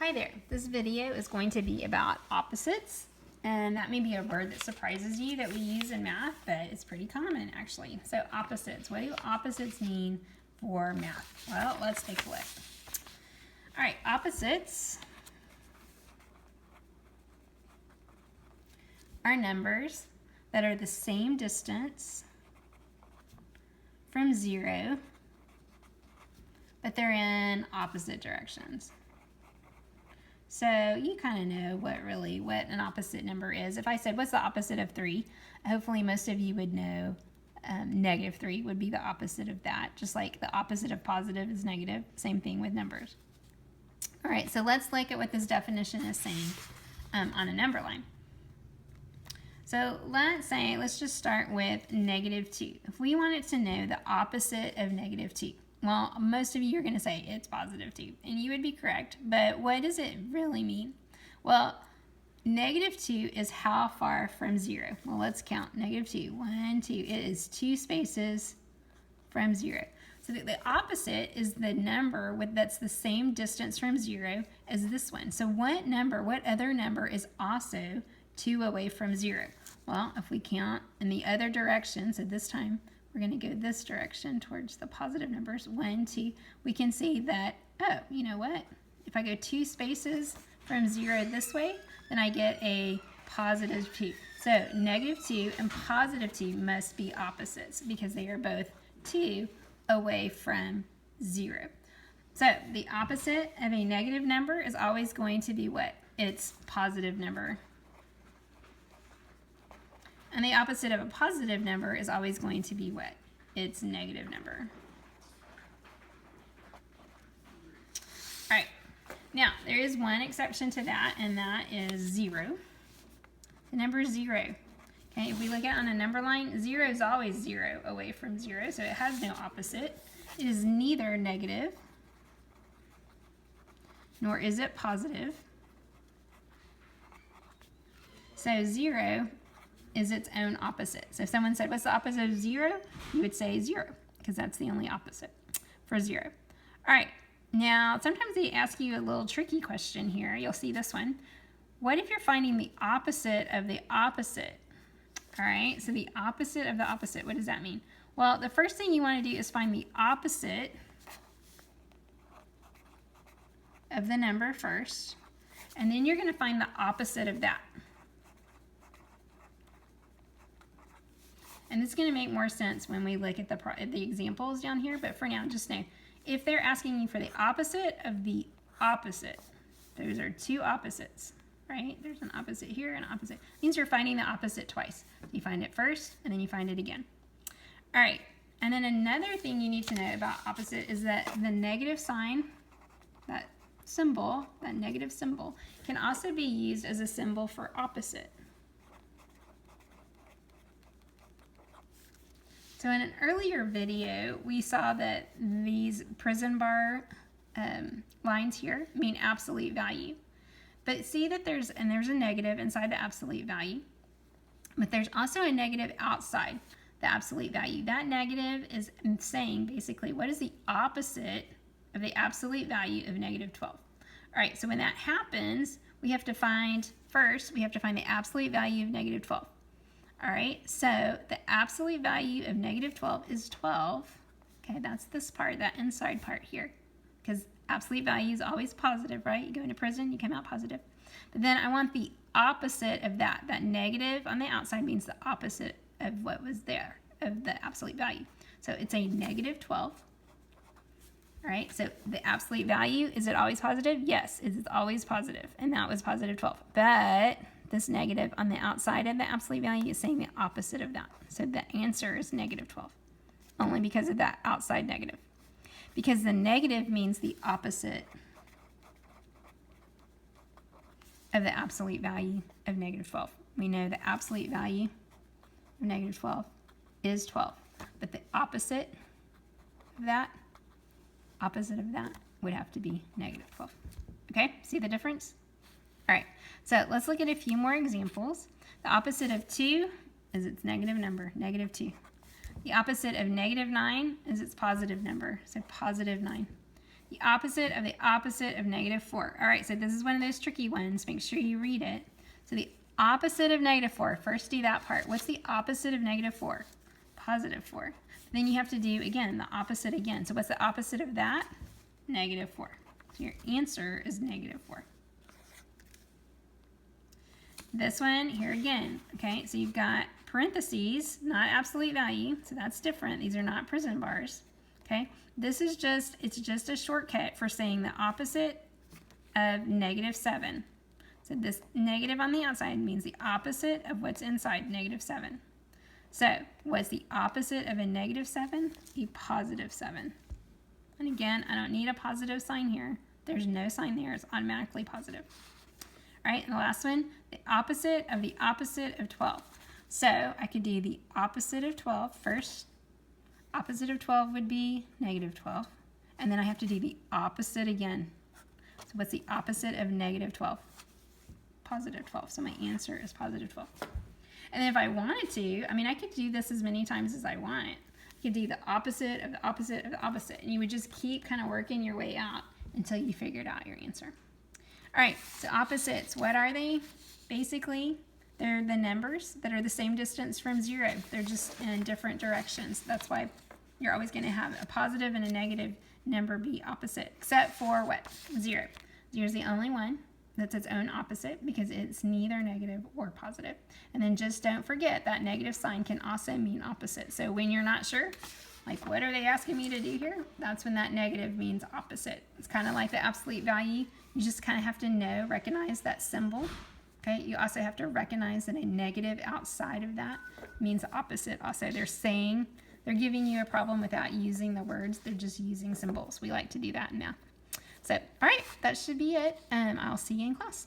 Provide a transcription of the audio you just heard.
Hi there, this video is going to be about opposites, and that may be a word that surprises you that we use in math, but it's pretty common actually. So opposites, what do opposites mean for math? Well, let's take a look. All right, opposites are numbers that are the same distance from zero, but they're in opposite directions. So you kind of know what an opposite number is. If I said, what's the opposite of 3? Hopefully most of you would know -3 would be the opposite of that. Just like the opposite of positive is negative. Same thing with numbers. All right, so let's look at what this definition is saying on a number line. So let's just start with -2. If we wanted to know the opposite of -2, well, most of you are going to say it's +2, and you would be correct, but what does it really mean? Well, -2 is how far from 0? Well, let's count. -2, 1, 2. It is 2 spaces from 0. So the opposite is the number that's the same distance from 0 as this one. So what other number is also 2 away from 0? Well, if we count in the other direction, so this time we're going to go this direction towards the positive numbers, 1, 2, we can see that, oh, you know what? If I go 2 spaces from 0 this way, then I get a +2. So -2 and +2 must be opposites because they are both 2 away from 0. So the opposite of a negative number is always going to be what? Its positive number. And the opposite of a positive number is always going to be what? Its negative number. All right. Now, there is one exception to that, and that is 0. The number 0. Okay, if we look at on a number line, 0 is always 0 away from 0, so it has no opposite. It is neither negative, nor is it positive. So 0 is its own opposite. So if someone said, what's the opposite of 0? You would say 0, because that's the only opposite for 0. All right, now sometimes they ask you a little tricky question here. You'll see this one. What if you're finding the opposite of the opposite? All right, so the opposite of the opposite, what does that mean? Well, the first thing you want to do is find the opposite of the number first, and then you're going to find the opposite of that. And it's going to make more sense when we look at the examples down here, but for now, just know, if they're asking you for the opposite of the opposite, those are two opposites, right? There's an opposite here and an opposite. It means you're finding the opposite twice. You find it first, and then you find it again. All right, and then another thing you need to know about opposite is that the negative sign, that symbol, that negative symbol, can also be used as a symbol for opposite. So in an earlier video, we saw that these prison bar lines here mean absolute value. But see that there's a negative inside the absolute value, but there's also a negative outside the absolute value. That negative is saying basically what is the opposite of the absolute value of -12. All right, so when that happens, we have to find the absolute value of -12. All right, so the absolute value of -12 is 12. Okay, that's this part, that inside part here, because absolute value is always positive, right? You go into prison, you come out positive. But then I want the opposite of that. That negative on the outside means the opposite of what was there, of the absolute value. So it's a -12. All right, so the absolute value, is it always positive? Yes, it's always positive, and that was +12. But this negative on the outside of the absolute value is saying the opposite of that. So the answer is -12, only because of that outside negative. Because the negative means the opposite of the absolute value of -12. We know the absolute value of -12 is 12, but the opposite of that would have to be -12. Okay, see the difference? All right, so let's look at a few more examples. The opposite of 2 is its negative number, -2. The opposite of -9 is its positive number, so +9. The opposite of negative 4. All right, so this is one of those tricky ones. Make sure you read it. So the opposite of negative 4. First do that part. What's the opposite of negative 4? Positive 4. Then you have to do, again, the opposite again. So what's the opposite of that? Negative 4. So your answer is negative 4. This one, here again, okay, so you've got parentheses, not absolute value, so that's different. These are not prison bars, okay? This is just, it's just a shortcut for saying the opposite of negative 7. So this negative on the outside means the opposite of what's inside negative 7. So what's the opposite of a negative 7? A positive 7. And again, I don't need a positive sign here. There's no sign there. It's automatically positive. All right, and the last one, the opposite of 12. So I could do the opposite of 12 first. Opposite of 12 would be negative 12. And then I have to do the opposite again. So what's the opposite of negative 12? Positive 12. So my answer is positive 12. And then if I wanted to, I mean, I could do this as many times as I want. I could do the opposite of the opposite of the opposite. And you would just keep kind of working your way out until you figured out your answer. All right, so opposites, what are they? Basically, they're the numbers that are the same distance from 0. They're just in different directions. That's why you're always going to have a positive and a negative number be opposite, except for what? 0. 0 is the only one that's its own opposite because it's neither negative or positive. And then just don't forget that negative sign can also mean opposite. So when you're not sure, like what are they asking me to do here? That's when that negative means opposite. It's kind of like the absolute value. You just kind of have to know, recognize that symbol. Okay, you also have to recognize that a negative outside of that means opposite. Also, they're giving you a problem without using the words. They're just using symbols. We like to do that in math. So, all right, that should be it. I'll see you in class.